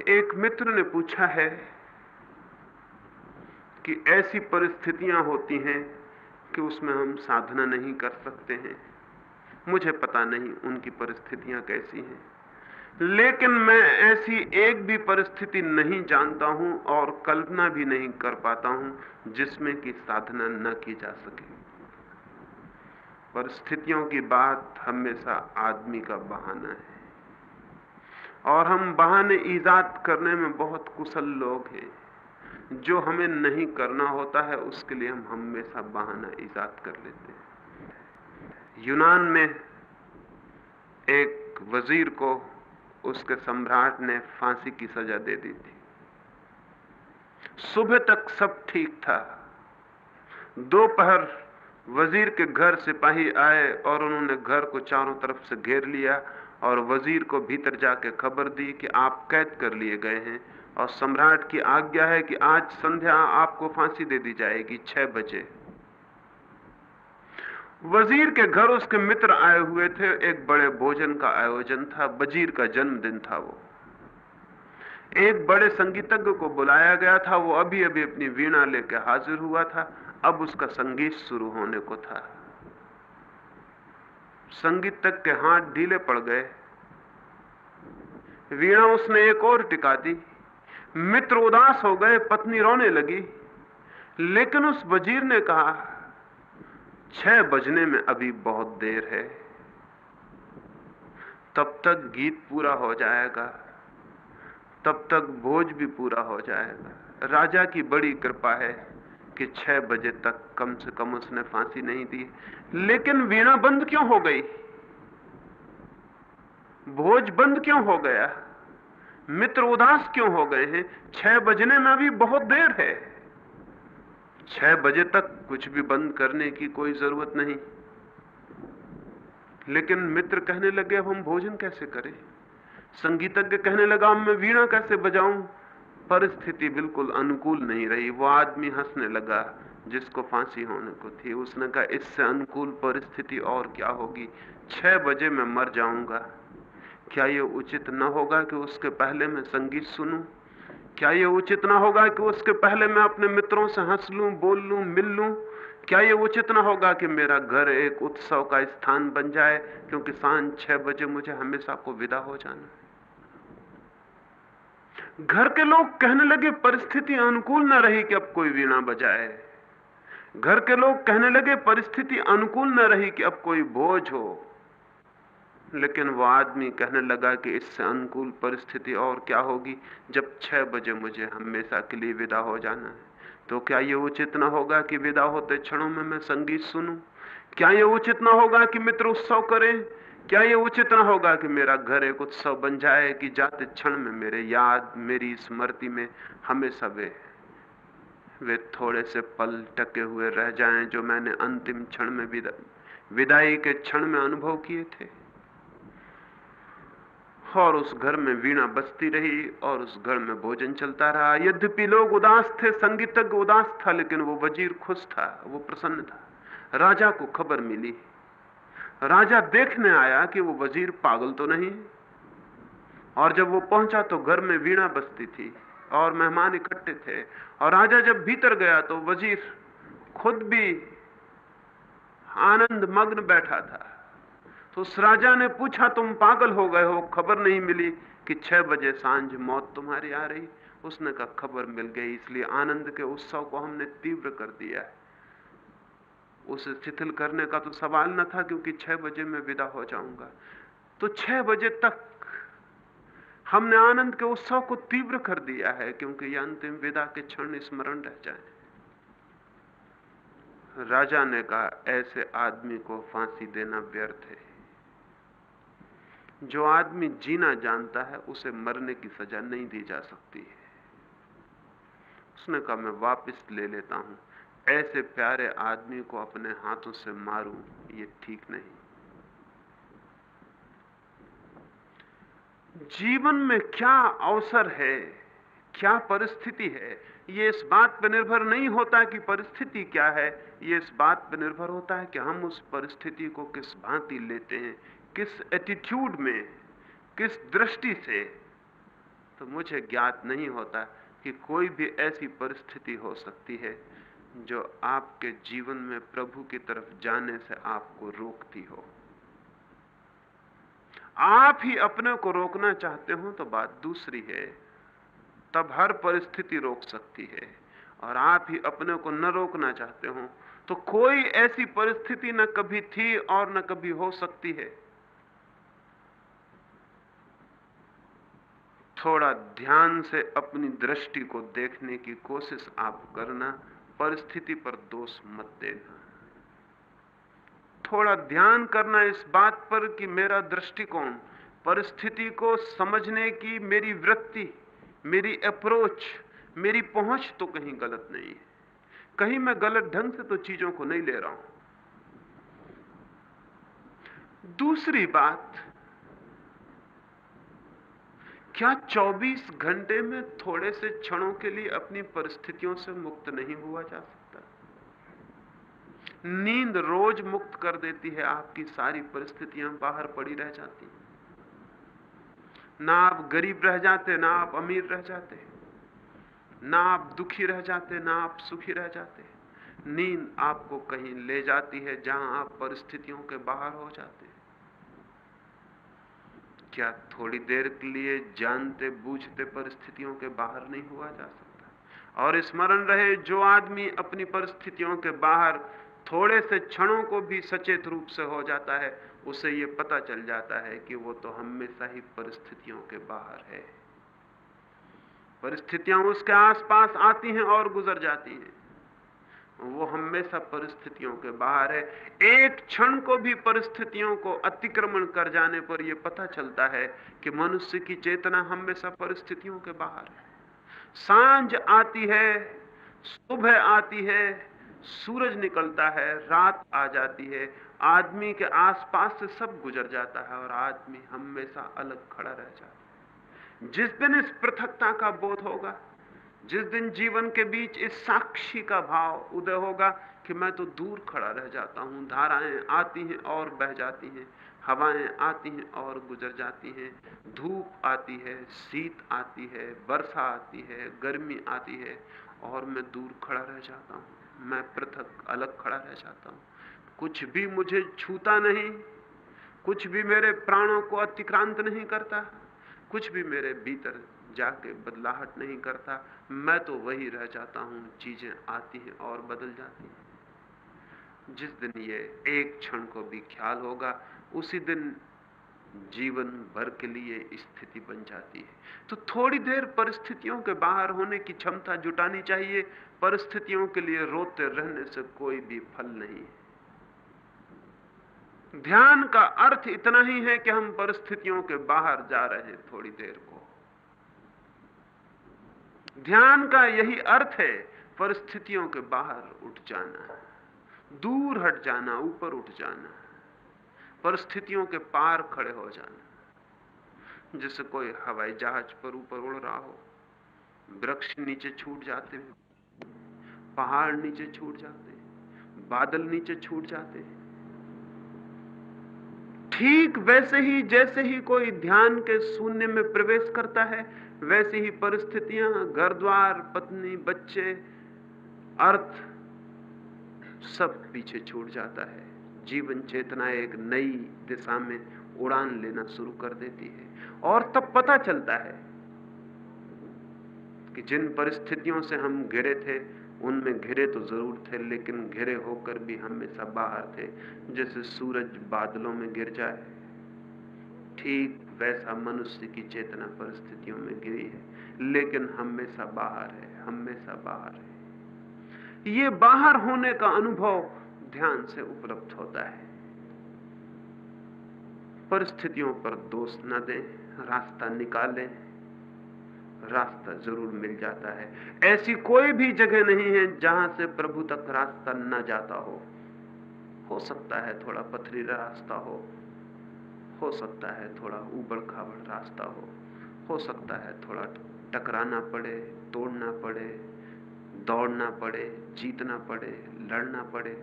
एक मित्र ने पूछा है कि ऐसी परिस्थितियां होती हैं कि उसमें हम साधना नहीं कर सकते हैं। मुझे पता नहीं उनकी परिस्थितियां कैसी हैं, लेकिन मैं ऐसी एक भी परिस्थिति नहीं जानता हूं और कल्पना भी नहीं कर पाता हूं जिसमें कि साधना न की जा सके। परिस्थितियों की बात हमेशा आदमी का बहाना है और हम बहाने ईजाद करने में बहुत कुशल लोग हैं। जो हमें नहीं करना होता है उसके लिए हम हमेशा बहाना ईजाद कर लेते हैं। यूनान में एक वजीर को उसके सम्राट ने फांसी की सजा दे दी थी। सुबह तक सब ठीक था। दोपहर वजीर के घर सिपाही आए और उन्होंने घर को चारों तरफ से घेर लिया और वजीर को भीतर जाके खबर दी कि आप कैद कर लिए गए हैं और सम्राट की आज्ञा है कि आज संध्या आपको फांसी दे दी जाएगी 6 बजे। वजीर के घर उसके मित्र आए हुए थे। एक बड़े भोजन का आयोजन था, वजीर का जन्मदिन था। वो एक बड़े संगीतज्ञ को बुलाया गया था। वो अभी अभी अपनी वीणा लेकर हाजिर हुआ था। अब उसका संगीत शुरू होने को था। संगीतज्ञ के हाथ ढीले पड़ गए। वीणा उसने एक और टिका दी। मित्र उदास हो गए, पत्नी रोने लगी। लेकिन उस वजीर ने कहा, 6 बजने में अभी बहुत देर है, तब तक गीत पूरा हो जाएगा, तब तक भोज भी पूरा हो जाएगा। राजा की बड़ी कृपा है कि 6 बजे तक कम से कम उसने फांसी नहीं दी। लेकिन वीणा बंद क्यों हो गई? भोज बंद क्यों हो गया? मित्र उदास क्यों हो गए हैं? 6 बजने में अभी बहुत देर है। 6 बजे तक कुछ भी बंद करने की कोई जरूरत नहीं। लेकिन मित्र कहने लगे, अब हम भोजन कैसे करें? संगीतज्ञ कहने लगा, मैं वीणा कैसे बजाऊं? परिस्थिति बिल्कुल अनुकूल नहीं रही। वो आदमी हंसने लगा जिसको फांसी होने को थी। उसने कहा, इससे अनुकूल परिस्थिति और क्या होगी? 6 बजे मैं मर जाऊंगा। क्या ये उचित न होगा कि उसके पहले मैं संगीत सुनूं? क्या ये उचित न होगा कि उसके पहले मैं अपने मित्रों से हंस लूं, बोल लूं, मिल लूं? क्या ये उचित न होगा कि मेरा घर एक उत्सव का स्थान बन जाए, क्योंकि सांझ 6 बजे मुझे हमेशा को विदा हो जाना? घर के लोग कहने लगे, परिस्थिति अनुकूल न रही कि अब कोई वीणा बजाए। घर के लोग कहने लगे, परिस्थिति अनुकूल न रही कि अब कोई भोज हो। लेकिन वो आदमी कहने लगा कि इससे अनुकूल परिस्थिति और क्या होगी, जब 6 बजे मुझे हमेशा के लिए विदा हो जाना है। तो क्या ये उचित न होगा कि विदा होते क्षणों में मैं संगीत सुनूं? क्या ये उचित न होगा कि मित्र उत्सव करें? क्या ये उचित न होगा कि मेरा घर एक उत्सव बन जाए, कि जाते क्षण में मेरे याद, मेरी स्मृति में हमेशा वे थोड़े से पल टके हुए रह जाएं जो मैंने अंतिम क्षण में विदाई के क्षण में अनुभव किए थे। और उस घर में वीणा बजती रही और उस घर में भोजन चलता रहा। यद्यपि लोग उदास थे, संगीतज्ञ उदास था, लेकिन वो वजीर खुश था, वो प्रसन्न था। राजा को खबर मिली। राजा देखने आया कि वो वजीर पागल तो नहीं। और जब वो पहुंचा तो घर में वीणा बजती थी और मेहमान इकट्ठे थे। और राजा जब भीतर गया तो वजीर खुद भी आनंद मग्न बैठा था। तो उस राजा ने पूछा, तुम पागल हो गए हो? खबर नहीं मिली कि 6 बजे सांझ मौत तुम्हारी आ रही? उसने कहा, खबर मिल गई, इसलिए आनंद के उत्सव को हमने तीव्र कर दिया है। उसे शिथिल करने का तो सवाल न था, क्योंकि 6 बजे मैं विदा हो जाऊंगा। तो 6 बजे तक हमने आनंद के उत्सव को तीव्र कर दिया है, क्योंकि यह अंतिम विदा के क्षण स्मरण रह जाए। राजा ने कहा, ऐसे आदमी को फांसी देना व्यर्थ है। जो आदमी जीना जानता है उसे मरने की सजा नहीं दी जा सकती है। उसने कहा, मैं वापस ले लेता हूं। ऐसे प्यारे आदमी को अपने हाथों से मारूं, ये ठीक नहीं। जीवन में क्या अवसर है, क्या परिस्थिति है, ये इस बात पर निर्भर नहीं होता कि परिस्थिति क्या है। ये इस बात पर निर्भर होता है कि हम उस परिस्थिति को किस भांति लेते हैं, किस एटीट्यूड में, किस दृष्टि से। तो मुझे ज्ञात नहीं होता कि कोई भी ऐसी परिस्थिति हो सकती है जो आपके जीवन में प्रभु की तरफ जाने से आपको रोकती हो। आप ही अपने को रोकना चाहते हो तो बात दूसरी है, तब हर परिस्थिति रोक सकती है। और आप ही अपने को न रोकना चाहते हो तो कोई ऐसी परिस्थिति न कभी थी और न कभी हो सकती है। थोड़ा ध्यान से अपनी दृष्टि को देखने की कोशिश आप करना, परिस्थिति पर दोष मत देना। थोड़ा ध्यान करना इस बात पर कि मेरा दृष्टिकोण, परिस्थिति को समझने की मेरी वृत्ति, मेरी अप्रोच, मेरी पहुंच तो कहीं गलत नहीं है। कहीं मैं गलत ढंग से तो चीजों को नहीं ले रहा हूं। दूसरी बात, क्या 24 घंटे में थोड़े से क्षणों के लिए अपनी परिस्थितियों से मुक्त नहीं हुआ जा सकता? नींद रोज मुक्त कर देती है, आपकी सारी परिस्थितियां बाहर पड़ी रह जाती। ना आप गरीब रह जाते, ना आप अमीर रह जाते, ना आप दुखी रह जाते, ना आप सुखी रह जाते। नींद आपको कहीं ले जाती है जहां आप परिस्थितियों के बाहर हो जाते। क्या थोड़ी देर के लिए जानते बूझते परिस्थितियों के बाहर नहीं हुआ जा सकता? और स्मरण रहे, जो आदमी अपनी परिस्थितियों के बाहर थोड़े से क्षणों को भी सचेत रूप से हो जाता है, उसे यह पता चल जाता है कि वो तो हमेशा ही परिस्थितियों के बाहर है। परिस्थितियां उसके आसपास आती हैं और गुजर जाती हैं, वो हमेशा परिस्थितियों के बाहर है। एक क्षण को भी परिस्थितियों को अतिक्रमण कर जाने पर यह पता चलता है कि मनुष्य की चेतना हमेशा परिस्थितियों के बाहर है। सांझ आती है, सुबह आती है, सूरज निकलता है, रात आ जाती है, आदमी के आसपास से सब गुजर जाता है और आदमी हमेशा अलग खड़ा रह जाता है। जिस दिन इस पृथकता का बोध होगा, जिस दिन जीवन के बीच इस साक्षी का भाव उदय होगा कि मैं तो दूर खड़ा रह जाता हूं, धाराएं आती हैं और बह जाती हैं, हवाएं आती हैं और गुजर जाती हैं, धूप आती है, शीत आती है, वर्षा आती है, गर्मी आती है, और मैं दूर खड़ा रह जाता हूं, मैं पृथक अलग खड़ा रह जाता हूं। कुछ भी मुझे छूता नहीं, कुछ भी मेरे प्राणों को अतिक्रांत नहीं करता, कुछ भी मेरे भीतर जाके बदलाहट नहीं करता। मैं तो वही रह जाता हूं, चीजें आती हैं और बदल जाती हैं। जिस दिन ये एक क्षण को भी ख्याल होगा, उसी दिन जीवन भर के लिए स्थिति बन जाती है। तो थोड़ी देर परिस्थितियों के बाहर होने की क्षमता जुटानी चाहिए। परिस्थितियों के लिए रोते रहने से कोई भी फल नहीं है। ध्यान का अर्थ इतना ही है कि हम परिस्थितियों के बाहर जा रहे हैं थोड़ी देर को। ध्यान का यही अर्थ है, परिस्थितियों के बाहर उठ जाना, दूर हट जाना, ऊपर उठ जाना, परिस्थितियों के पार खड़े हो जाना। जैसे कोई हवाई जहाज पर ऊपर उड़ रहा हो, वृक्ष नीचे छूट जाते हैं, पहाड़ नीचे छूट जाते हैं, बादल नीचे छूट जाते हैं। ठीक वैसे ही जैसे ही कोई ध्यान के शून्य में प्रवेश करता है, वैसे ही परिस्थितियां, घर द्वार, पत्नी, बच्चे, अर्थ सब पीछे छूट जाता है। जीवन चेतना एक नई दिशा में उड़ान लेना शुरू कर देती है। और तब पता चलता है कि जिन परिस्थितियों से हम घिरे थे, उनमें घिरे तो जरूर थे, लेकिन घिरे होकर भी हमेशा बाहर थे। जैसे सूरज बादलों में गिर जाए, ठीक वैसा मनुष्य की चेतना परिस्थितियों में गिरी है, लेकिन हमेशा बाहर है, हमेशा बाहर है। ये बाहर होने का अनुभव ध्यान से उपलब्ध होता है। परिस्थितियों पर दोष न दें, रास्ता निकालें, रास्ता जरूर मिल जाता है। ऐसी कोई भी जगह नहीं है जहां से प्रभु तक रास्ता न जाता हो सकता है थोड़ा पथरीला रास्ता हो सकता है थोड़ा ऊबड़ खाबड़ रास्ता हो सकता है थोड़ा टकराना पड़े, तोड़ना पड़े, दौड़ना पड़े, जीतना पड़े, लड़ना पड़े,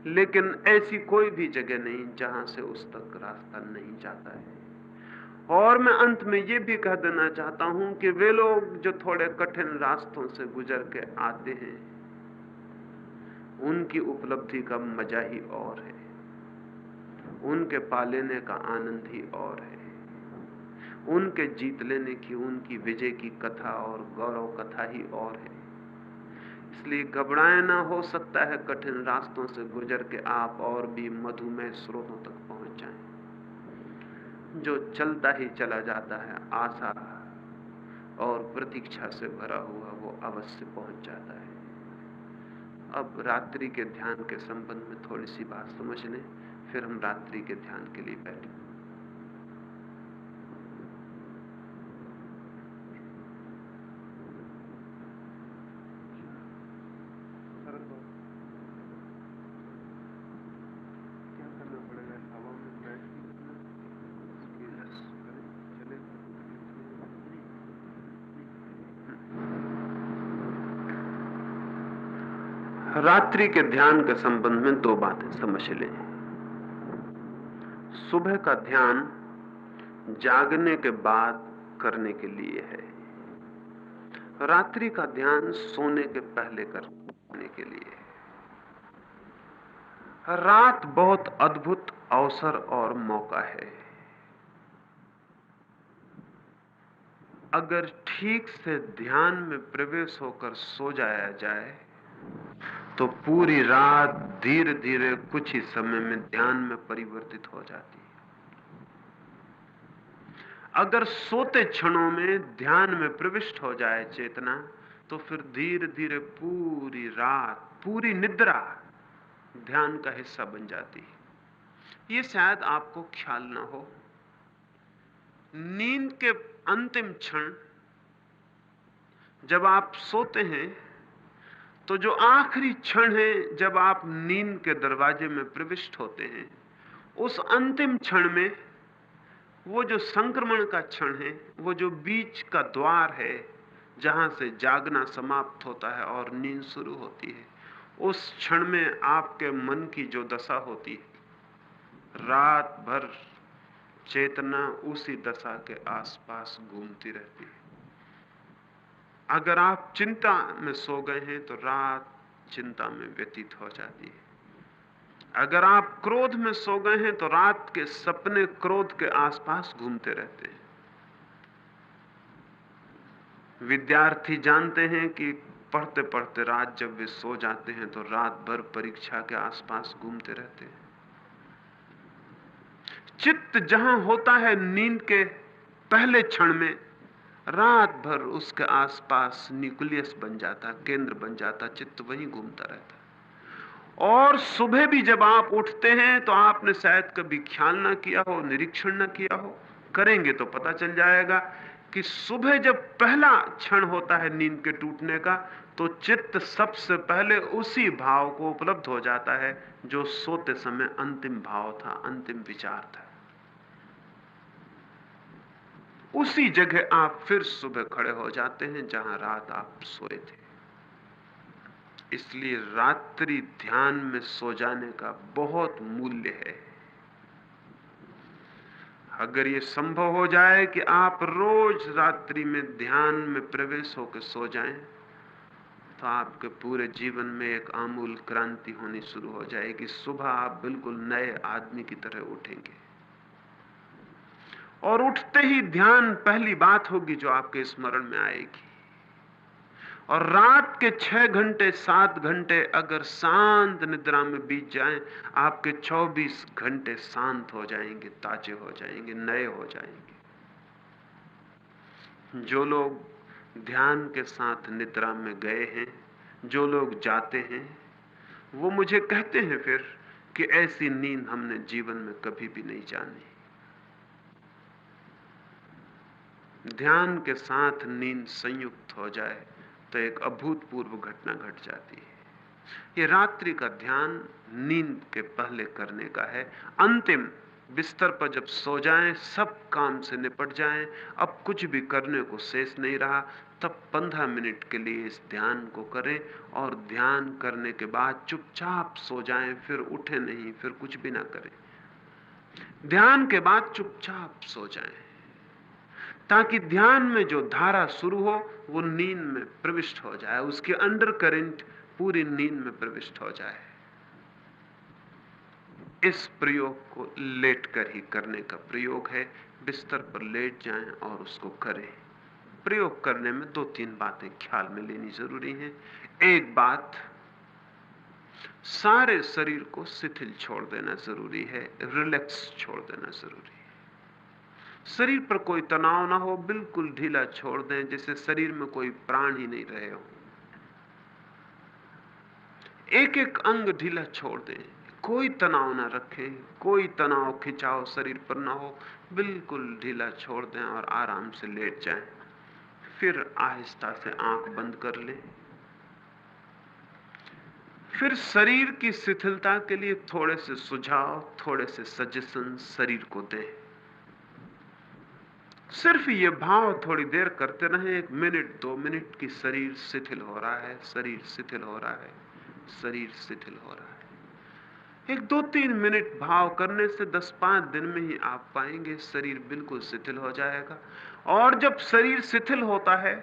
लेकिन ऐसी कोई भी जगह नहीं जहां से उस तक रास्ता नहीं जाता है। और मैं अंत में ये भी कह देना चाहता हूं कि वे लोग जो थोड़े कठिन रास्तों से गुजर के आते हैं, उनकी उपलब्धि का मजा ही और है, उनके पा लेने का आनंद ही और है, उनके जीत लेने की, उनकी विजय की कथा और गौरव कथा ही और है। इसलिए घबराए ना, हो सकता है कठिन रास्तों से गुजर के आप और भी मधुमेह स्रोतों तक पहुंच जाएं। जो चलता ही चला जाता है, आशा और प्रतीक्षा से भरा हुआ, वो अवश्य पहुंच जाता है। अब रात्रि के ध्यान के संबंध में थोड़ी सी बात समझ लें, फिर हम रात्रि के ध्यान के लिए बैठें। क्या करना पड़ेगा? हवा में बैठ रात्रि के ध्यान के संबंध में दो बातें समझ लें। सुबह का ध्यान जागने के बाद करने के लिए है, रात्रि का ध्यान सोने के पहले करने के लिए है। रात बहुत अद्भुत अवसर और मौका है। अगर ठीक से ध्यान में प्रवेश होकर सो जाया जाए तो पूरी रात धीरे धीरे कुछ ही समय में ध्यान में परिवर्तित हो जाती है। अगर सोते क्षणों में ध्यान में प्रविष्ट हो जाए चेतना, तो फिर धीरे धीरे पूरी रात, पूरी निद्रा ध्यान का हिस्सा बन जाती है। ये शायद आपको ख्याल ना हो, नींद के अंतिम क्षण जब आप सोते हैं, तो जो आखिरी क्षण है जब आप नींद के दरवाजे में प्रविष्ट होते हैं, उस अंतिम क्षण में वो जो संक्रमण का क्षण है, वो जो बीच का द्वार है जहां से जागना समाप्त होता है और नींद शुरू होती है, उस क्षण में आपके मन की जो दशा होती है, रात भर चेतना उसी दशा के आसपास घूमती रहती है। अगर आप चिंता में सो गए हैं तो रात चिंता में व्यतीत हो जाती है। अगर आप क्रोध में सो गए हैं तो रात के सपने क्रोध के आसपास घूमते रहते हैं। विद्यार्थी जानते हैं कि पढ़ते पढ़ते रात जब वे सो जाते हैं तो रात भर परीक्षा के आसपास घूमते रहते हैं। चित्त जहां होता है नींद के पहले क्षण में, रात भर उसके आसपास न्यूक्लियस बन जाता, केंद्र बन जाता, चित्त वहीं घूमता रहता। और सुबह भी जब आप उठते हैं तो आपने शायद कभी ख्याल ना किया हो, निरीक्षण ना किया हो, करेंगे तो पता चल जाएगा कि सुबह जब पहला क्षण होता है नींद के टूटने का, तो चित्त सबसे पहले उसी भाव को उपलब्ध हो जाता है जो सोते समय अंतिम भाव था, अंतिम विचार था। उसी जगह आप फिर सुबह खड़े हो जाते हैं जहां रात आप सोए थे। इसलिए रात्रि ध्यान में सो जाने का बहुत मूल्य है। अगर ये संभव हो जाए कि आप रोज रात्रि में ध्यान में प्रवेश होकर सो जाएं, तो आपके पूरे जीवन में एक आमूल क्रांति होनी शुरू हो जाएगी। सुबह आप बिल्कुल नए आदमी की तरह उठेंगे, और उठते ही ध्यान पहली बात होगी जो आपके स्मरण में आएगी। और रात के 6 घंटे 7 घंटे अगर शांत निद्रा में बीत जाएं, आपके 24 घंटे शांत हो जाएंगे, ताजे हो जाएंगे, नए हो जाएंगे। जो लोग ध्यान के साथ निद्रा में गए हैं, जो लोग जाते हैं, वो मुझे कहते हैं फिर कि ऐसी नींद हमने जीवन में कभी भी नहीं जानी। ध्यान के साथ नींद संयुक्त हो जाए तो एक अभूतपूर्व घटना घट जाती है। ये रात्रि का ध्यान नींद के पहले करने का है। अंतिम बिस्तर पर जब सो जाएं, सब काम से निपट जाएं, अब कुछ भी करने को शेष नहीं रहा, तब 15 मिनट के लिए इस ध्यान को करें, और ध्यान करने के बाद चुपचाप सो जाएं, फिर उठे नहीं, फिर कुछ भी ना करें। ध्यान के बाद चुपचाप सो जाएं। ताकि ध्यान में जो धारा शुरू हो वो नींद में प्रविष्ट हो जाए, उसके अंडर करंट पूरी नींद में प्रविष्ट हो जाए। इस प्रयोग को लेट कर ही करने का प्रयोग है। बिस्तर पर लेट जाएं और उसको करें। प्रयोग करने में 2-3 बातें ख्याल में लेनी जरूरी हैं। एक बात, सारे शरीर को शिथिल छोड़ देना जरूरी है, रिलैक्स छोड़ देना जरूरी है। शरीर पर कोई तनाव ना हो, बिल्कुल ढीला छोड़ दें, जैसे शरीर में कोई प्राण ही नहीं रहे हो। एक एक अंग ढीला छोड़ दें, कोई तनाव ना रखें, कोई तनाव खिंचाव शरीर पर ना हो, बिल्कुल ढीला छोड़ दें और आराम से लेट जाएं। फिर आहिस्ता से आंख बंद कर लें। फिर शरीर की शिथिलता के लिए थोड़े से सुझाव, थोड़े से सजेशन शरीर को दें। सिर्फ ये भाव थोड़ी देर करते रहें, 1 मिनट 2 मिनट की शरीर शिथिल हो रहा है, शरीर शिथिल हो रहा है, शरीर शिथिल हो रहा है। 1 2-3 मिनट भाव करने से 10-5 दिन में ही आप पाएंगे शरीर बिल्कुल शिथिल हो जाएगा। और जब शरीर शिथिल होता है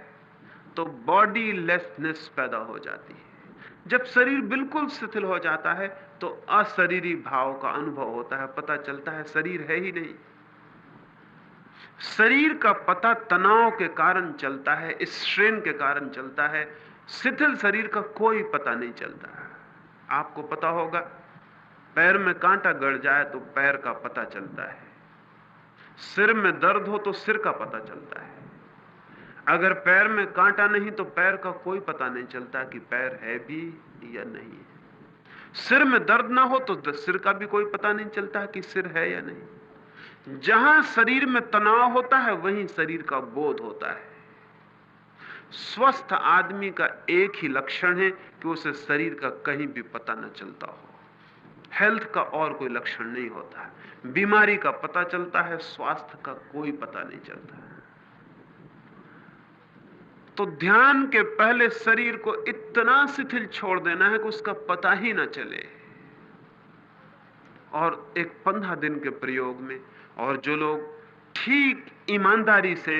तो बॉडी लेसनेस पैदा हो जाती है। जब शरीर बिल्कुल शिथिल हो जाता है तो अशरीरी भाव का अनुभव होता है, पता चलता है शरीर है ही नहीं। शरीर का पता तनाव के कारण चलता है, स्ट्रेन के कारण चलता है। शिथिल शरीर का कोई पता नहीं चलता। आपको पता होगा, पैर में कांटा गड़ जाए तो पैर का पता चलता है, सिर में दर्द हो तो सिर का पता चलता है। अगर पैर में कांटा नहीं तो पैर का कोई पता नहीं चलता कि पैर है भी या नहीं है। सिर में दर्द ना हो तो सिर का भी कोई पता नहीं चलता कि सिर है या नहीं। जहां शरीर में तनाव होता है वहीं शरीर का बोध होता है। स्वस्थ आदमी का एक ही लक्षण है कि उसे शरीर का कहीं भी पता न चलता हो। हेल्थ का और कोई लक्षण नहीं होता है। बीमारी का पता चलता है, स्वास्थ्य का कोई पता नहीं चलता है। तो ध्यान के पहले शरीर को इतना शिथिल छोड़ देना है कि उसका पता ही ना चले। और एक 15 दिन के प्रयोग में, और जो लोग ठीक ईमानदारी से,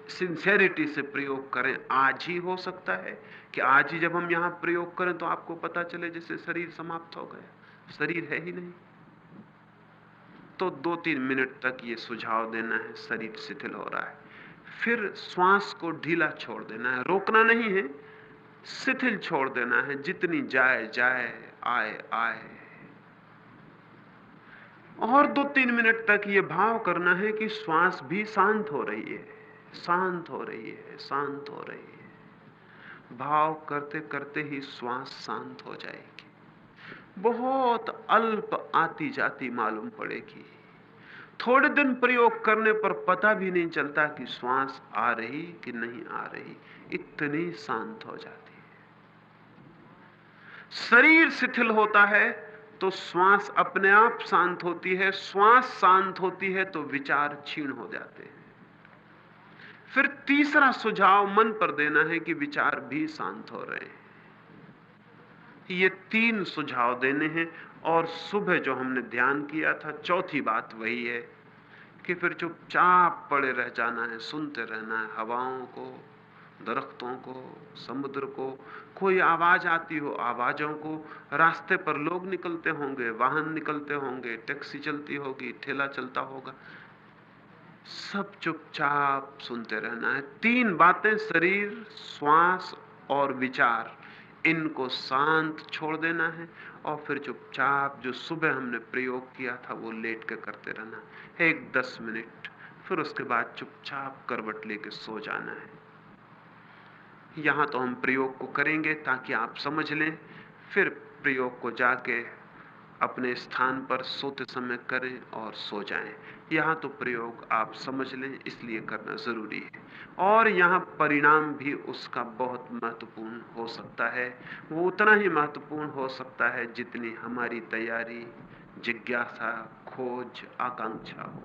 सिंसेरिटी से प्रयोग करें, आज ही हो सकता है कि आज ही जब हम यहां प्रयोग करें तो आपको पता चले जैसे शरीर समाप्त हो गया, शरीर है ही नहीं। तो 2-3 मिनट तक ये सुझाव देना है, शरीर शिथिल हो रहा है। फिर श्वास को ढीला छोड़ देना है, रोकना नहीं है, शिथिल छोड़ देना है, जितनी जाए जाए, आए आए। और 2-3 मिनट तक ये भाव करना है कि श्वास भी शांत हो रही है, शांत हो रही है, शांत हो रही है। भाव करते करते ही श्वास शांत हो जाएगी। बहुत अल्प आती जाती मालूम पड़ेगी। थोड़े दिन प्रयोग करने पर पता भी नहीं चलता कि श्वास आ रही कि नहीं आ रही, इतनी शांत हो जाती है। शरीर शिथिल होता है तो श्वास अपने आप शांत होती है। श्वास शांत होती है तो विचार क्षीण हो जाते हैं। फिर तीसरा सुझाव मन पर देना है कि विचार भी शांत हो रहे हैं। ये 3 सुझाव देने हैं। और सुबह जो हमने ध्यान किया था, चौथी बात वही है कि फिर चुपचाप पड़े रह जाना है, सुनते रहना है हवाओं को, दरख्तों को, समुद्र को। कोई आवाज आती हो, आवाजों को। रास्ते पर लोग निकलते होंगे, वाहन निकलते होंगे, टैक्सी चलती होगी, ठेला चलता होगा, सब चुपचाप सुनते रहना है। 3 बातें, शरीर, श्वास और विचार, इनको शांत छोड़ देना है। और फिर चुपचाप जो सुबह हमने प्रयोग किया था वो लेट के करते रहना है, 1-10 मिनट। फिर उसके बाद चुपचाप करवट लेके सो जाना है। यहां तो हम प्रयोग को करेंगे ताकि आप समझ लें, फिर प्रयोग को जाके अपने स्थान पर सोते समय करें और सो जाएं। यहां तो प्रयोग आप समझ लें, इसलिए करना जरूरी है। और यहां परिणाम भी उसका बहुत महत्वपूर्ण हो सकता है। वो उतना ही महत्वपूर्ण हो सकता है जितनी हमारी तैयारी, जिज्ञासा, खोज, आकांक्षा हो।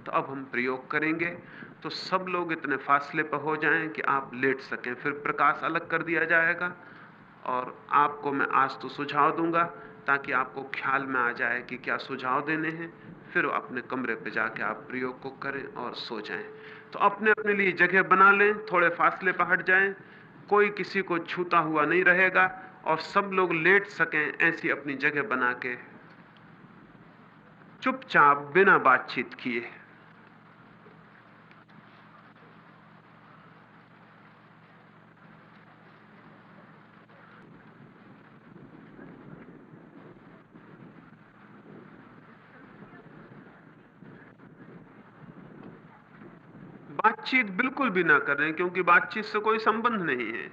तो अब हम प्रयोग करेंगे तो सब लोग इतने फासले पर हो जाएं कि आप लेट सकें। फिर प्रकाश अलग कर दिया जाएगा और आपको मैं आज तो सुझाव दूंगा ताकि आपको ख्याल में आ जाए कि क्या सुझाव देने हैं। फिर अपने कमरे पे जाके आप प्रयोग को करें और सो जाएं। तो अपने अपने लिए जगह बना लें, थोड़े फासले पर हट जाएं, कोई किसी को छूता हुआ नहीं रहेगा और सब लोग लेट सकें ऐसी अपनी जगह बना के चुपचाप बिना बातचीत किए। बातचीत बिल्कुल भी ना करें, क्योंकि बातचीत से कोई संबंध नहीं है।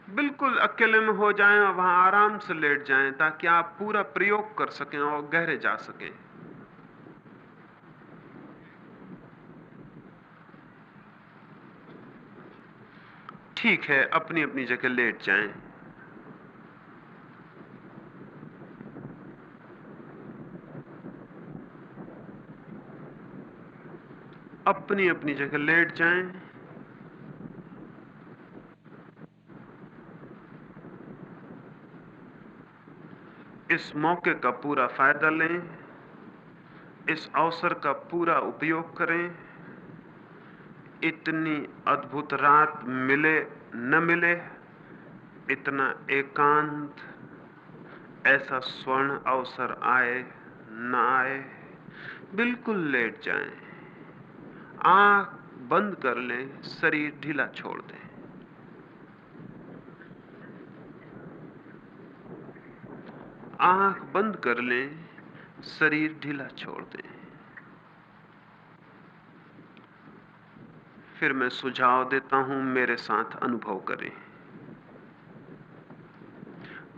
बिल्कुल अकेले में हो जाएं और वहां आराम से लेट जाएं, ताकि आप पूरा प्रयोग कर सकें और गहरे जा सकें। ठीक है, अपनी अपनी जगह लेट जाएं। अपनी अपनी जगह लेट जाएं। इस मौके का पूरा फायदा लें, इस अवसर का पूरा उपयोग करें। इतनी अद्भुत रात मिले न मिले, इतना एकांत, ऐसा स्वर्ण अवसर आए न आए, बिल्कुल लेट जाएं। आंख बंद कर लें, शरीर ढीला छोड़ दें। आंख बंद कर लें, शरीर ढीला छोड़ दें। फिर मैं सुझाव देता हूं, मेरे साथ अनुभव करें।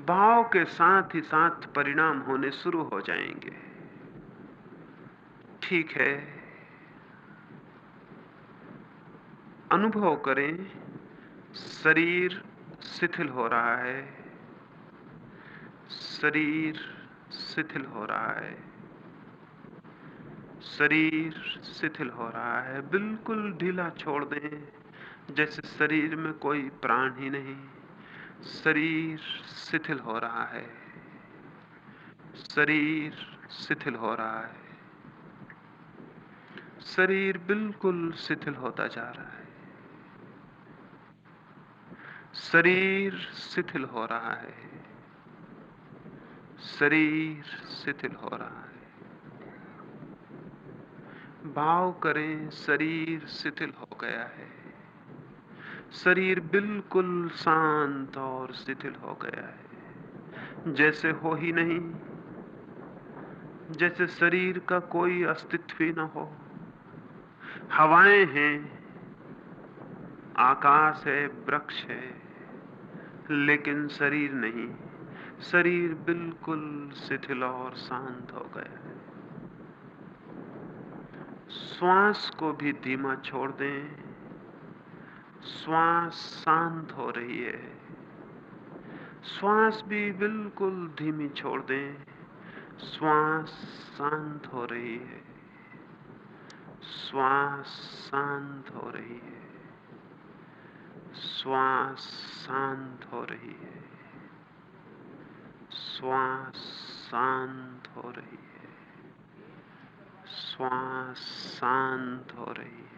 भाव के साथ ही साथ परिणाम होने शुरू हो जाएंगे। ठीक है, अनुभव करें, शरीर शिथिल हो रहा है, शरीर शिथिल हो रहा है, शरीर शिथिल हो रहा है। बिल्कुल ढीला छोड़ दें, जैसे शरीर में कोई प्राण ही नहीं। शरीर शिथिल हो रहा है, शरीर शिथिल हो रहा है, शरीर बिल्कुल शिथिल होता जा रहा है, शरीर शिथिल हो रहा है, शरीर शिथिल हो रहा है। भाव करें, शरीर शिथिल हो गया है, शरीर बिल्कुल शांत और शिथिल हो गया है, जैसे हो ही नहीं, जैसे शरीर का कोई अस्तित्व ही न हो। हवाएं हैं, आकाश है, वृक्ष है, लेकिन शरीर नहीं। शरीर बिल्कुल शिथिल और शांत हो गया है। श्वास को भी धीमा छोड़ दें, श्वास शांत हो रही है। श्वास भी बिल्कुल धीमी छोड़ दें, श्वास शांत हो रही है, श्वास शांत हो रही है, श्वास शांत हो रही है, श्वास शांत हो रही है, श्वास शांत हो रही है,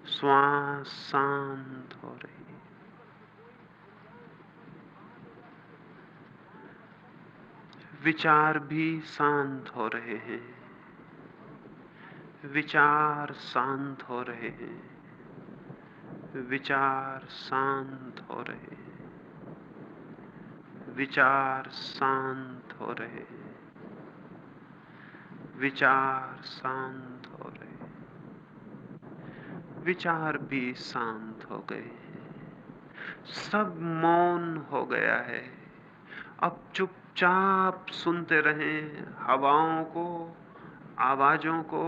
श्वास शांत हो रही है। विचार भी शांत हो रहे हैं, विचार शांत हो रहे हैं, विचार शांत हो रहे हैं, विचार शांत हो रहे हैं, विचार शांत हो रहे हैं। विचार भी शांत हो गए, सब मौन हो गया है। अब चुपचाप सुनते रहें हवाओं को, आवाजों को,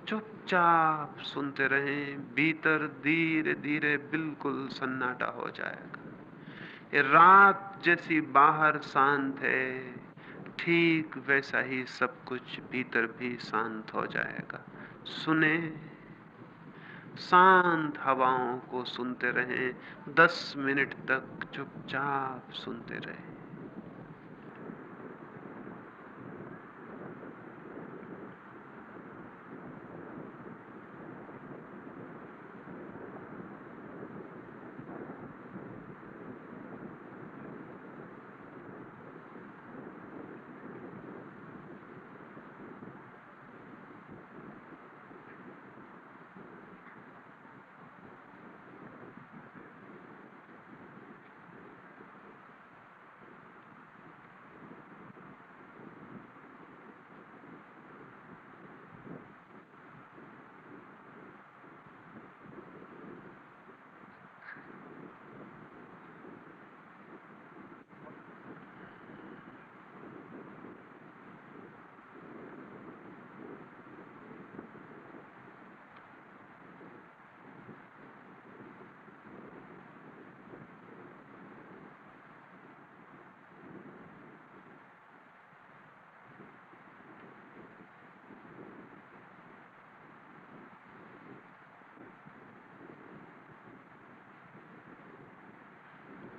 चुपचाप सुनते रहें। भीतर धीरे धीरे बिल्कुल सन्नाटा हो जाएगा। ये रात जैसी बाहर शांत है, ठीक वैसा ही सब कुछ भीतर भी शांत हो जाएगा। सुने, शांत हवाओं को सुनते रहें, 10 मिनट तक चुपचाप सुनते रहें।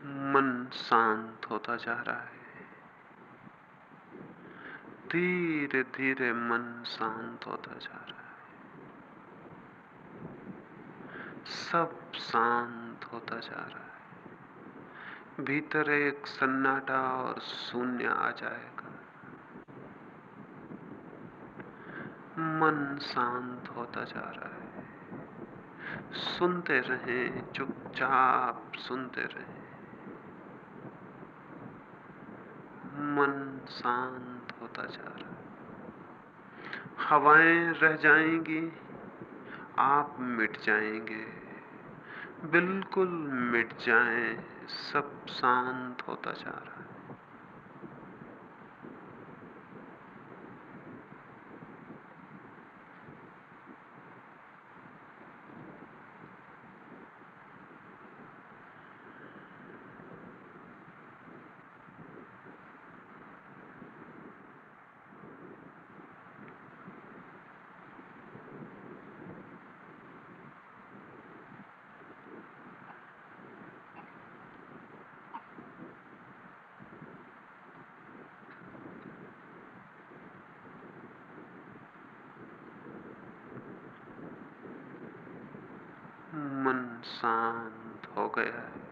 मन शांत होता जा रहा है। धीरे धीरे मन शांत होता जा रहा है। सब शांत होता जा रहा है। भीतर एक सन्नाटा और शून्य आ जाएगा। मन शांत होता जा रहा है। सुनते रहें, चुपचाप सुनते रहें। मन शांत होता जा रहा है। हवाएं रह जाएंगी, आप मिट जाएंगे, बिल्कुल मिट जाएं। सब शांत होता जा रहा है। मन शांत हो गया है।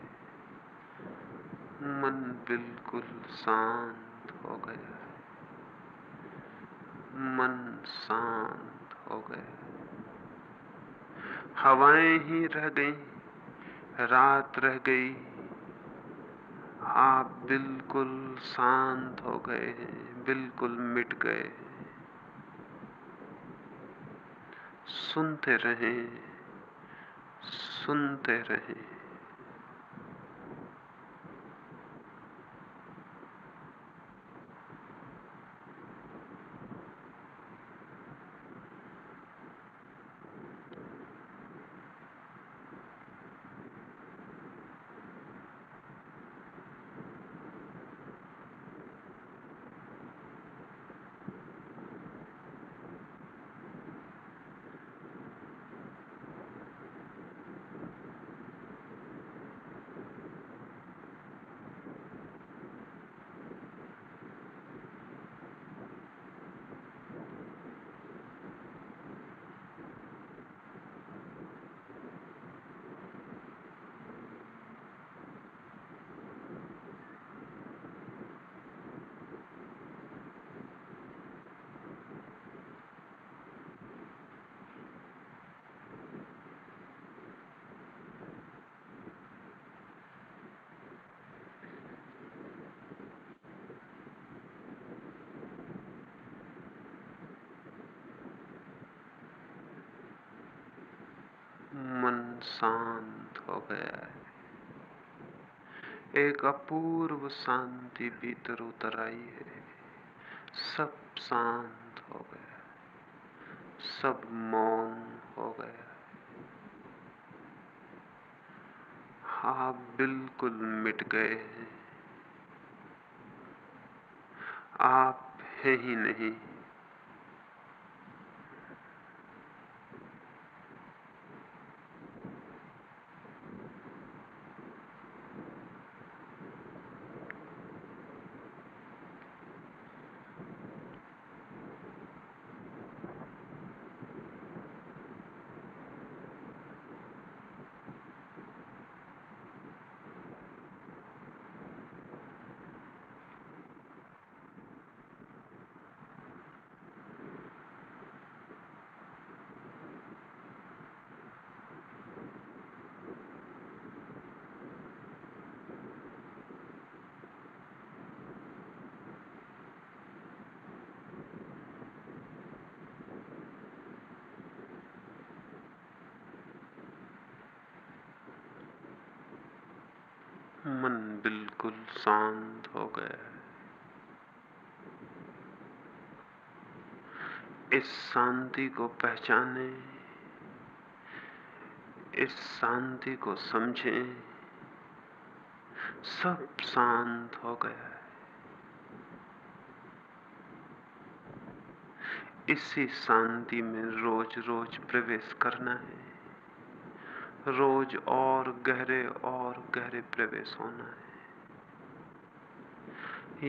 मन बिल्कुल शांत हो गया है। मन शांत हो गया। हवाएं ही रह गई, रात रह गई, आप बिल्कुल शांत हो गए हैं, बिल्कुल मिट गए हैं। सुनते रहें, सुनते रहें। मन शांत हो गया है। एक अपूर्व शांति भीतर उतर आई है। सब शांत हो गया, सब मौन हो गया। आप बिल्कुल मिट गए हैं। आप हैं ही नहीं। मन बिल्कुल शांत हो गया है। इस शांति को पहचाने, इस शांति को समझें। सब शांत हो गया है। इसी शांति में रोज रोज प्रवेश करना है। रोज और गहरे प्रवेश होना है।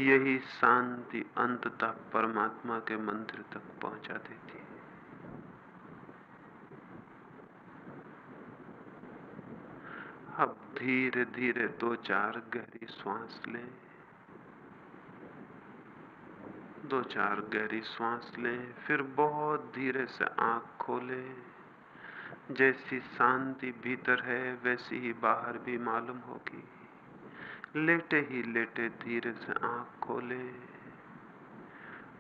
यही शांति अंततः परमात्मा के मंदिर तक पहुंचा देती है। अब धीरे धीरे 2-4 गहरी श्वास लें। 2-4 गहरी श्वास लें, फिर बहुत धीरे से आंख खोलें। जैसी शांति भीतर है वैसी ही बाहर भी मालूम होगी। लेटे ही लेटे धीरे से आंख खोलें।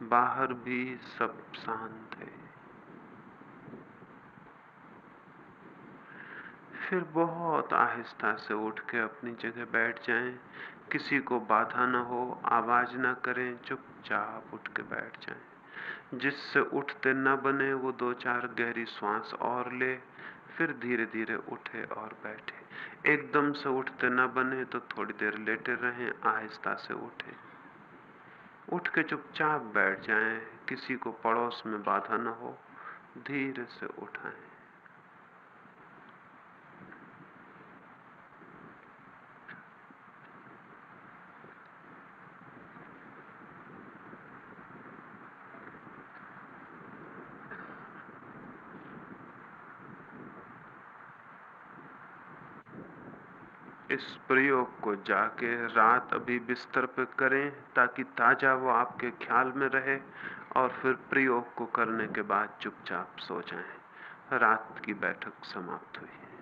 बाहर भी सब शांत है। फिर बहुत आहिस्ता से उठ के अपनी जगह बैठ जाएं। किसी को बाधा न हो, आवाज न करें, चुपचाप उठ के बैठ जाएं। जिससे उठते न बने वो 2-4 गहरी श्वास और ले, फिर धीरे धीरे उठे और बैठे। एकदम से उठते न बने तो थोड़ी देर लेटे रहें, आहिस्ता से उठे। उठ के चुपचाप बैठ जाएं। किसी को पड़ोस में बाधा न हो, धीरे से उठाएं। इस प्रयोग को जाके रात अभी बिस्तर पे करें ताकि ताजा वो आपके ख्याल में रहे, और फिर प्रयोग को करने के बाद चुपचाप सो जाएं। रात की बैठक समाप्त हुई।